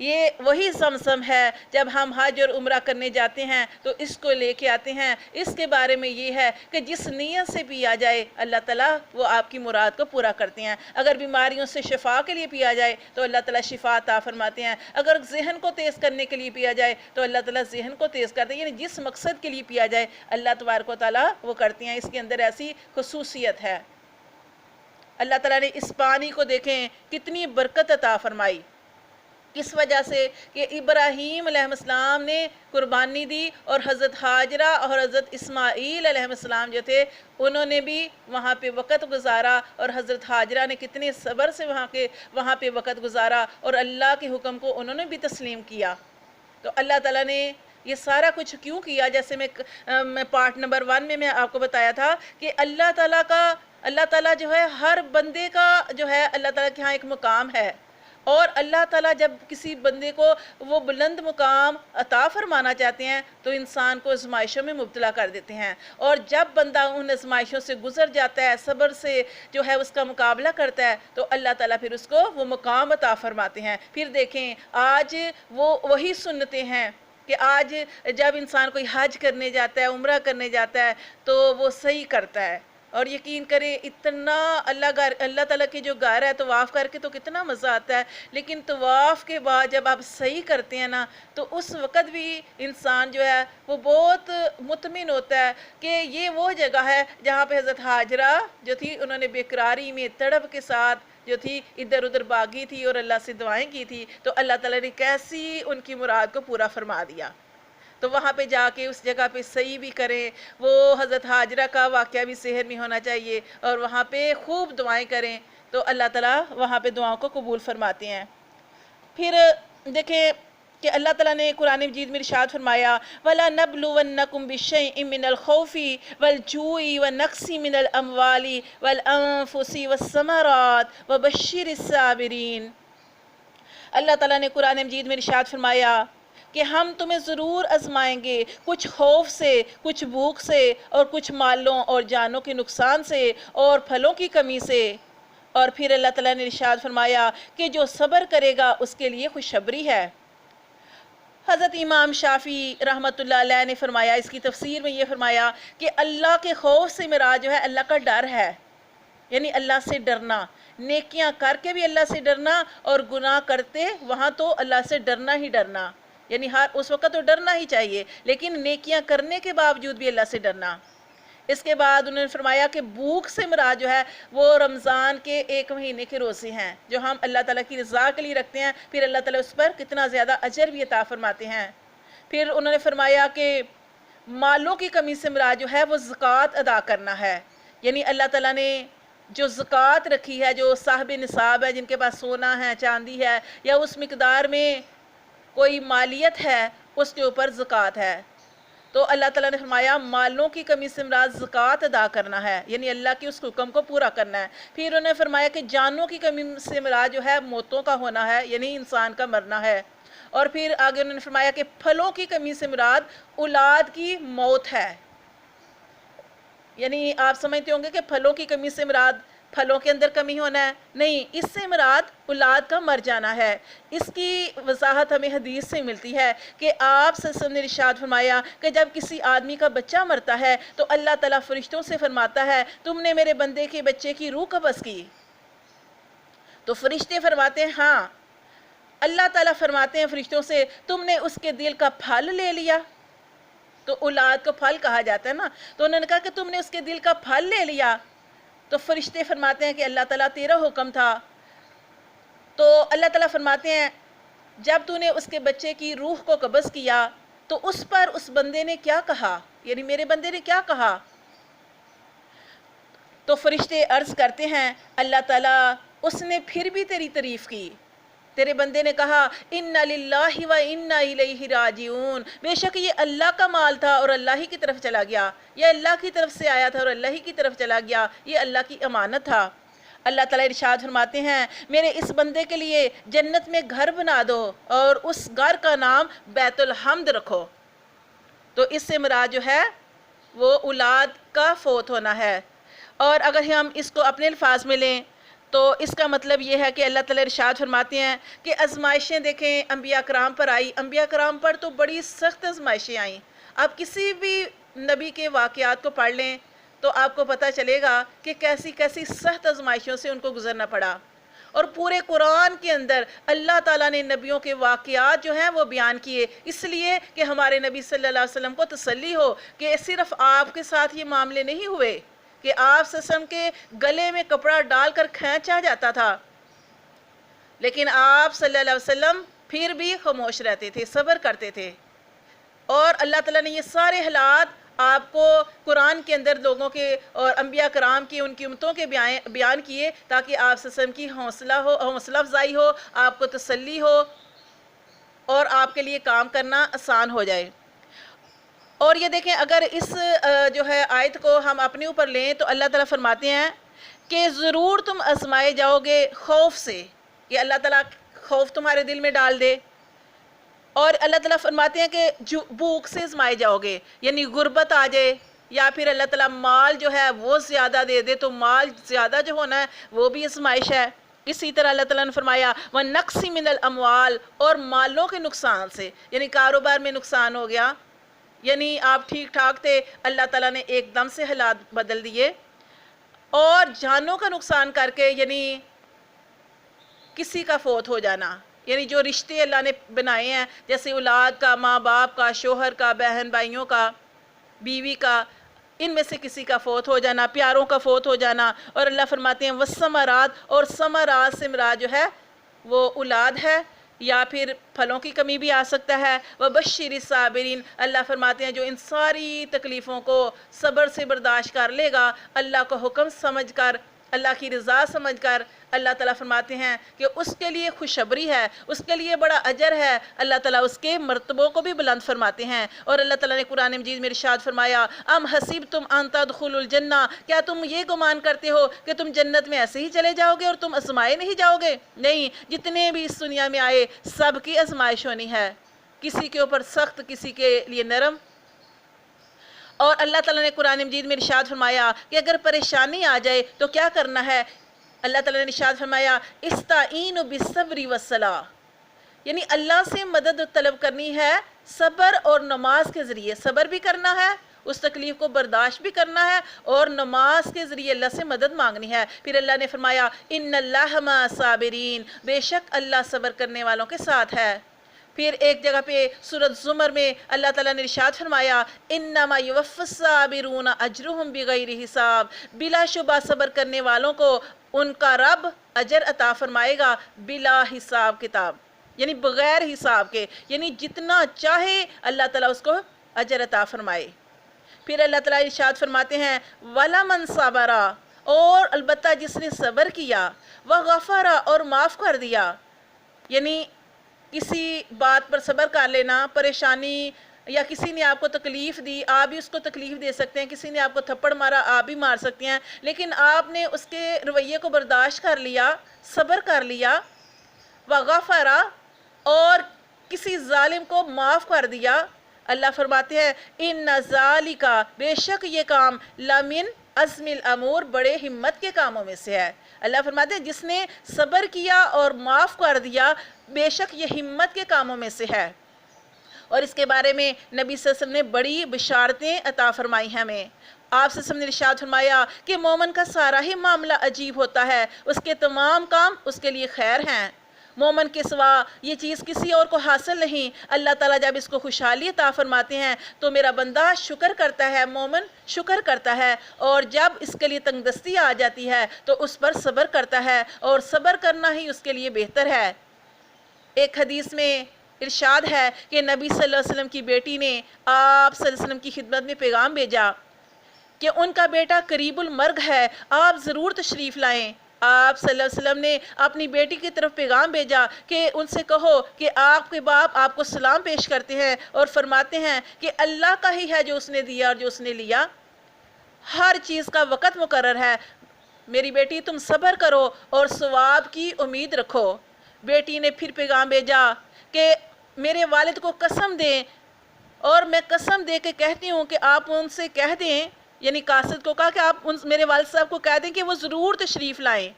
یہ وہی زمزم ہے جب ہم حج اور عمرہ کرنے جاتے ہیں تو اس کو لے کے آتے ہیں. اس کے بارے میں یہ ہے کہ جس نیت سے پیا جائے اللہ تعالیٰ وہ آپ کی مراد کو پورا کرتے ہیں. اگر بیماریوں سے شفا کے لیے پیا جائے تو اللہ تعالیٰ شفا عطا فرماتے ہیں. اگر ذہن کو تیز کرنے کے لیے پیا جائے تو اللہ تعالیٰ ذہن کو تیز کرتے ہیں. یعنی جس مقصد کے لیے پیا جائے اللہ تبارک و تعالیٰ وہ کرتے ہیں. اس کے اندر ایسی خصوصیت ہے. اللہ تعالیٰ نے اس پانی کو دیکھیں کتنی برکت عطا فرمائی. کس وجہ سے کہ ابراہیم علیہ السلام نے قربانی دی اور حضرت حاجرہ اور حضرت اسماعیل علیہ السلام جو تھے انہوں نے بھی وہاں پہ وقت گزارا اور حضرت حاجرہ نے کتنے صبر سے وہاں پہ وقت گزارا اور اللہ کے حکم کو انہوں نے بھی تسلیم کیا. تو اللہ تعالیٰ نے یہ سارا کچھ کیوں کیا؟ جیسے میں پارٹ نمبر 1 میں آپ کو بتایا تھا کہ اللہ تعالیٰ جو ہے ہر بندے کا جو ہے اللہ تعالیٰ کے ہاں ایک مقام ہے. اور اللہ تعالیٰ جب کسی بندے کو وہ بلند مقام عطا فرمانا چاہتے ہیں تو انسان کو آزمائشوں میں مبتلا کر دیتے ہیں. اور جب بندہ ان آزمائشوں سے گزر جاتا ہے، صبر سے جو ہے اس کا مقابلہ کرتا ہے تو اللہ تعالیٰ پھر اس کو وہ مقام عطا فرماتے ہیں. پھر دیکھیں آج وہی سنتیں ہیں کہ آج جب انسان کوئی حج کرنے جاتا ہے، عمرہ کرنے جاتا ہے تو وہ صحیح کرتا ہے. اور یقین کریں اتنا اللہ تعالیٰ کی جو گھر ہے طواف کر کے تو کتنا مزہ آتا ہے، لیکن طواف کے بعد جب آپ صحیح کرتے ہیں نا تو اس وقت بھی انسان جو ہے وہ بہت مطمئن ہوتا ہے کہ یہ وہ جگہ ہے جہاں پہ حضرت حاجرہ جو تھی انہوں نے بے قراری میں تڑپ کے ساتھ جو تھی ادھر ادھر بھاگی تھی اور اللہ سے دعائیں کی تھی تو اللہ تعالیٰ نے کیسی ان کی مراد کو پورا فرما دیا. تو وہاں پہ جا کے اس جگہ پہ صحیح بھی کریں. وہ حضرت حاجرہ کا واقعہ بھی ذہن میں ہونا چاہیے اور وہاں پہ خوب دعائیں کریں تو اللہ تعالیٰ وہاں پہ دعاؤں کو قبول فرماتے ہیں. پھر دیکھیں کہ اللہ تعالیٰ نے قرآن مجید میں ارشاد فرمایا وَلَا نَبْلُوَنَّكُمْ بِشَيْءٍ مِّنَ الْخَوْفِ وَالْجُوعِ وَالنَّقْصِ مِّنَ الْأَمْوَالِ وَالْأَنفُسِ وَالثَّمَرَاتِ وَبَشِّرِ الصَّابِرِينَ. اللہ تعالیٰ نے قرآن مجید میں ارشاد فرمایا کہ ہم تمہیں ضرور آزمائیں گے، کچھ خوف سے، کچھ بھوک سے، اور کچھ مالوں اور جانوں کے نقصان سے اور پھلوں کی کمی سے. اور پھر اللہ تعالیٰ نے ارشاد فرمایا کہ جو صبر کرے گا اس کے لیے خوشخبری ہے. حضرت امام شافعی رحمۃ اللہ علیہ نے فرمایا، اس کی تفسیر میں یہ فرمایا کہ اللہ کے خوف سے مراد جو ہے اللہ کا ڈر ہے. یعنی اللہ سے ڈرنا، نیکیاں کر کے بھی اللہ سے ڈرنا اور گناہ کرتے وہاں تو اللہ سے ڈرنا ہی ڈرنا. یعنی اس وقت تو ڈرنا ہی چاہیے لیکن نیکیاں کرنے کے باوجود بھی اللہ سے ڈرنا. اس کے بعد انہوں نے فرمایا کہ بھوک سے مراد جو ہے وہ رمضان کے 1 مہینے کے روزے ہیں جو ہم اللہ تعالیٰ کی رضا کے لیے رکھتے ہیں، پھر اللہ تعالیٰ اس پر کتنا زیادہ اجر بھی عطا فرماتے ہیں. پھر انہوں نے فرمایا کہ مالوں کی کمی سے مراد جو ہے وہ زکوٰۃ ادا کرنا ہے. یعنی اللہ تعالیٰ نے جو زکوٰۃ رکھی ہے، جو صاحب نصاب ہے، جن کے پاس سونا ہے، چاندی ہے یا اس مقدار میں کوئی مالیت ہے، اس کے اوپر زکوٰۃ ہے. تو اللہ تعالیٰ نے فرمایا مالوں کی کمی سے مراد زکوٰۃ ادا کرنا ہے، یعنی اللہ کے اس حکم کو پورا کرنا ہے. پھر انہوں نے فرمایا کہ جانوں کی کمی سے مراد جو ہے موتوں کا ہونا ہے، یعنی انسان کا مرنا ہے. اور پھر آگے انہوں نے فرمایا کہ پھلوں کی کمی سے مراد اولاد کی موت ہے. یعنی آپ سمجھتے ہوں گے کہ پھلوں کی کمی سے مراد پھلوں کے اندر کمی ہونا ہے، نہیں، اس سے مراد اولاد کا مر جانا ہے. اس کی وضاحت ہمیں حدیث سے ملتی ہے کہ آپ صلی اللہ علیہ وسلم نے ارشاد فرمایا کہ جب کسی آدمی کا بچہ مرتا ہے تو اللہ تعالیٰ فرشتوں سے فرماتا ہے تم نے میرے بندے کے بچے کی روح قبض کی. تو فرشتے فرماتے ہیں ہاں. اللہ تعالیٰ فرماتے ہیں فرشتوں سے تم نے اس کے دل کا پھل لے لیا. تو اولاد کو پھل کہا جاتا ہے نا، تو انہوں نے کہا کہ تم نے اس کے دل کا پھل لے لیا. تو فرشتے فرماتے ہیں کہ اللہ تعالیٰ تیرا حکم تھا. تو اللہ تعالیٰ فرماتے ہیں جب تو نے اس کے بچے کی روح کو قبض کیا تو اس پر اس بندے نے کیا کہا، یعنی میرے بندے نے کیا کہا. تو فرشتے عرض کرتے ہیں اللہ تعالیٰ اس نے پھر بھی تیری تعریف کی. تیرے بندے نے کہا اِنَّا لِلَّهِ وَإِنَّا إِلَيْهِ راجعون، بے شک یہ اللہ کا مال تھا اور اللہ ہی کی طرف چلا گیا، یہ اللہ کی طرف سے آیا تھا اور اللہ ہی کی طرف چلا گیا، یہ اللہ کی امانت تھا. اللہ تعالیٰ ارشاد فرماتے ہیں میرے اس بندے کے لیے جنت میں گھر بنا دو اور اس گھر کا نام بیت الحمد رکھو. تو اس سے مراد جو ہے وہ اولاد کا فوت ہونا ہے. اور اگر ہم اس کو اپنے الفاظ میں لیں تو اس کا مطلب یہ ہے کہ اللہ تعالیٰ ارشاد فرماتے ہیں کہ آزمائشیں دیکھیں انبیاء کرام پر آئی، انبیاء کرام پر تو بڑی سخت آزمائشیں آئیں۔ آپ کسی بھی نبی کے واقعات کو پڑھ لیں تو آپ کو پتہ چلے گا کہ کیسی کیسی سخت آزمائشوں سے ان کو گزرنا پڑا۔ اور پورے قرآن کے اندر اللہ تعالیٰ نے نبیوں کے واقعات جو ہیں وہ بیان کیے، اس لیے کہ ہمارے نبی صلی اللہ علیہ وسلم کو تسلی ہو کہ صرف آپ کے ساتھ یہ معاملے نہیں ہوئے کہ آپ صلی اللہ علیہ وسلم کے گلے میں کپڑا ڈال کر کھینچا جاتا تھا، لیکن آپ صلی اللہ علیہ وسلم پھر بھی خاموش رہتے تھے، صبر کرتے تھے۔ اور اللہ تعالیٰ نے یہ سارے حالات آپ کو قرآن کے اندر لوگوں کے اور انبیاء کرام کی ان کی امتوں کے بیان کیے تاکہ آپ صلی اللہ علیہ وسلم کی حوصلہ افزائی ہو، آپ کو تسلی ہو اور آپ کے لیے کام کرنا آسان ہو جائے۔ اور یہ دیکھیں اگر اس جو ہے آیت کو ہم اپنے اوپر لیں تو اللہ تعالیٰ فرماتے ہیں کہ ضرور تم آزمائے جاؤ گے خوف سے، کہ اللہ تعالیٰ خوف تمہارے دل میں ڈال دے۔ اور اللہ تعالیٰ فرماتے ہیں کہ بھوک سے آزمائے جاؤ گے، یعنی غربت آ جائے، یا پھر اللہ تعالیٰ مال جو ہے وہ زیادہ دے دے، تو مال زیادہ جو ہونا ہے وہ بھی آزمائش ہے۔ اسی طرح اللہ تعالیٰ نے فرمایا وَنَقْصٍ مِّنَ الْأَمْوَالِ، اور مالوں کے نقصان سے، یعنی کاروبار میں نقصان ہو گیا، یعنی آپ ٹھیک ٹھاک تھے، اللہ تعالیٰ نے ایک دم سے حالات بدل دیے۔ اور جانوں کا نقصان کر کے، یعنی کسی کا فوت ہو جانا، یعنی جو رشتے اللہ نے بنائے ہیں جیسے اولاد کا، ماں باپ کا، شوہر کا، بہن بھائیوں کا، بیوی کا، ان میں سے کسی کا فوت ہو جانا، پیاروں کا فوت ہو جانا۔ اور اللہ فرماتے ہیں وَالثَّمَرَاتِ، اور ثمرات سے مراد جو ہے وہ اولاد ہے، یا پھر پھلوں کی کمی بھی آ سکتا ہے۔ وَبَشِّرِ الصَّابِرِينَ، اللہ فرماتے ہیں جو ان ساری تکلیفوں کو صبر سے برداشت کر لے گا، اللہ کو حکم سمجھ کر، اللہ کی رضا سمجھ کر، اللہ تعالیٰ فرماتے ہیں کہ اس کے لیے خوشخبری ہے، اس کے لیے بڑا اجر ہے، اللہ تعالیٰ اس کے مرتبوں کو بھی بلند فرماتے ہیں۔ اور اللہ تعالیٰ نے قرآن مجید میں ارشاد فرمایا ام حسبتم ان تدخلوا الجنہ، کیا تم یہ گمان کرتے ہو کہ تم جنت میں ایسے ہی چلے جاؤ گے اور تم آزمائے نہیں جاؤ گے؟ نہیں، جتنے بھی اس دنیا میں آئے سب کی آزمائش ہونی ہے، کسی کے اوپر سخت، کسی کے لیے نرم۔ اور اللہ تعالیٰ نے قرآن مجید میں ارشاد فرمایا کہ اگر پریشانی آ جائے تو کیا کرنا ہے؟ اللہ تعالیٰ نے ارشاد فرمایا استعینوا بالصبر والصلاۃ، یعنی اللہ سے مدد طلب کرنی ہے صبر اور نماز کے ذریعے، صبر بھی کرنا ہے، اس تکلیف کو برداشت بھی کرنا ہے، اور نماز کے ذریعے اللہ سے مدد مانگنی ہے۔ پھر اللہ نے فرمایا ان اللہ مع الصابرین، بے شک اللہ صبر کرنے والوں کے ساتھ ہے۔ پھر ایک جگہ پہ سورۃ زمر میں اللہ تعالیٰ نے ارشاد فرمایا انما یوفی الصابرون اجرہم بغیر حساب، بلا شبہ صبر کرنے والوں کو ان کا رب اجر عطا فرمائے گا بلا حساب کتاب، یعنی بغیر حساب کے، یعنی جتنا چاہے اللہ تعالیٰ اس کو اجر عطا فرمائے۔ پھر اللہ تعالیٰ ارشاد فرماتے ہیں وَلَمَنْ صَبَرَ، اور البتہ جس نے صبر کیا، وَغَفَرَ، اور معاف کر دیا، یعنی کسی بات پر صبر کر لینا، پریشانی یا کسی نے آپ کو تکلیف دی، آپ بھی اس کو تکلیف دے سکتے ہیں، کسی نے آپ کو تھپڑ مارا آپ بھی مار سکتے ہیں، لیکن آپ نے اس کے رویے کو برداشت کر لیا، صبر کر لیا، وغفرا، اور کسی ظالم کو معاف کر دیا۔ اللہ فرماتے ہیں ان ذالک، بے شک یہ کام لمن عزم الامور، بڑے ہمت کے کاموں میں سے ہے۔ اللہ فرماتے ہیں جس نے صبر کیا اور معاف کر دیا، بے شک یہ ہمت کے کاموں میں سے ہے۔ اور اس کے بارے میں نبی صلی اللہ علیہ وسلم نے بڑی بشارتیں عطا فرمائی ہیں ہمیں۔ آپ صلی اللہ علیہ وسلم نے ارشاد فرمایا کہ مومن کا سارا ہی معاملہ عجیب ہوتا ہے، اس کے تمام کام اس کے لیے خیر ہیں، مومن کے سوا یہ چیز کسی اور کو حاصل نہیں۔ اللہ تعالیٰ جب اس کو خوشحالی عطا فرماتے ہیں تو میرا بندہ شکر کرتا ہے، مومن شکر کرتا ہے، اور جب اس کے لیے تنگ دستی آ جاتی ہے تو اس پر صبر کرتا ہے، اور صبر کرنا ہی اس کے لیے بہتر ہے۔ ایک حدیث میں ارشاد ہے کہ نبی صلی اللہ علیہ وسلم کی بیٹی نے آپ صلی اللہ علیہ وسلم کی خدمت میں پیغام بھیجا کہ ان کا بیٹا قریب المرگ ہے، آپ ضرور تشریف لائیں۔ آپ صلی اللہ علیہ وسلم نے اپنی بیٹی کی طرف پیغام بھیجا کہ ان سے کہو کہ آپ کے باپ آپ کو سلام پیش کرتے ہیں اور فرماتے ہیں کہ اللہ کا ہی ہے جو اس نے دیا اور جو اس نے لیا، ہر چیز کا وقت مقرر ہے، میری بیٹی تم صبر کرو اور ثواب کی امید رکھو۔ بیٹی نے پھر پیغام بھیجا کہ میرے والد کو قسم دیں، اور میں قسم دے کے کہتی ہوں کہ آپ ان سے کہہ دیں، یعنی قاصد کو کہا کہ آپ میرے والد صاحب کو کہہ دیں کہ وہ ضرور تشریف لائیں،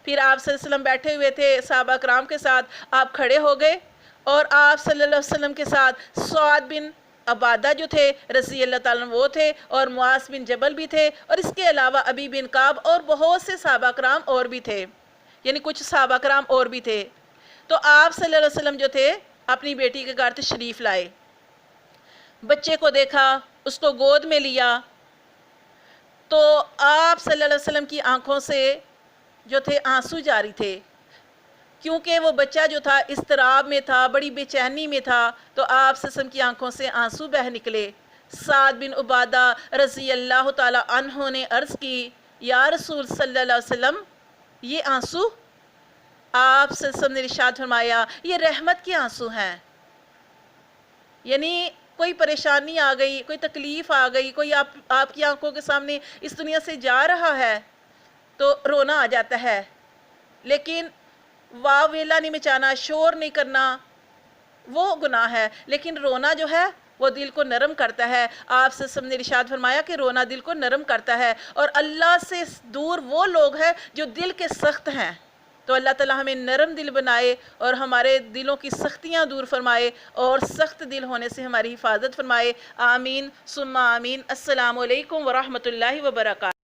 پھر آپ صلی اللہ علیہ وسلم بیٹھے ہوئے تھے صحابہ کرام کے ساتھ، آپ کھڑے ہو گئے اور آپ صلی اللہ علیہ وسلم کے ساتھ سعد بن عبادہ جو تھے رضی اللہ تعالیٰ عنہ وہ تھے، اور معاذ بن جبل بھی تھے، اور اس کے علاوہ ابی بن کعب اور بہت سے صحابہ کرام اور بھی تھے، یعنی کچھ صحابہ کرام اور بھی تھے۔ تو آپ صلی اللہ علیہ وسلم جو تھے اپنی بیٹی کے گھر تشریف لائے، بچے کو دیکھا، اس کو گود میں لیا، تو آپ صلی اللہ علیہ وسلم کی آنکھوں سے جو تھے آنسو جاری تھے، کیونکہ وہ بچہ جو تھا اضطراب میں تھا، بڑی بے چینی میں تھا، تو آپ صلی اللہ علیہ وسلم کی آنکھوں سے آنسو بہہ نکلے۔ سعد بن عبادہ رضی اللہ تعالیٰ عنہ نے عرض کی، یا رسول صلی اللہ علیہ وسلم یہ آنسو؟ آپ صلی اللہ علیہ وسلم نے ارشاد فرمایا یہ رحمت کے آنسو ہیں، یعنی کوئی پریشانی آ گئی، کوئی تکلیف آ گئی، کوئی آپ کی آنکھوں کے سامنے اس دنیا سے جا رہا ہے تو رونا آ جاتا ہے، لیکن واہ ویلا نہیں مچانا، شور نہیں کرنا، وہ گناہ ہے، لیکن رونا جو ہے وہ دل کو نرم کرتا ہے۔ آپ صلی اللہ علیہ وسلم نے ارشاد فرمایا کہ رونا دل کو نرم کرتا ہے، اور اللہ سے دور وہ لوگ ہیں جو دل کے سخت ہیں۔ تو اللہ تعالیٰ ہمیں نرم دل بنائے اور ہمارے دلوں کی سختیاں دور فرمائے اور سخت دل ہونے سے ہماری حفاظت فرمائے۔ آمین ثم آمین۔ السلام علیکم ورحمۃ اللہ وبرکاتہ۔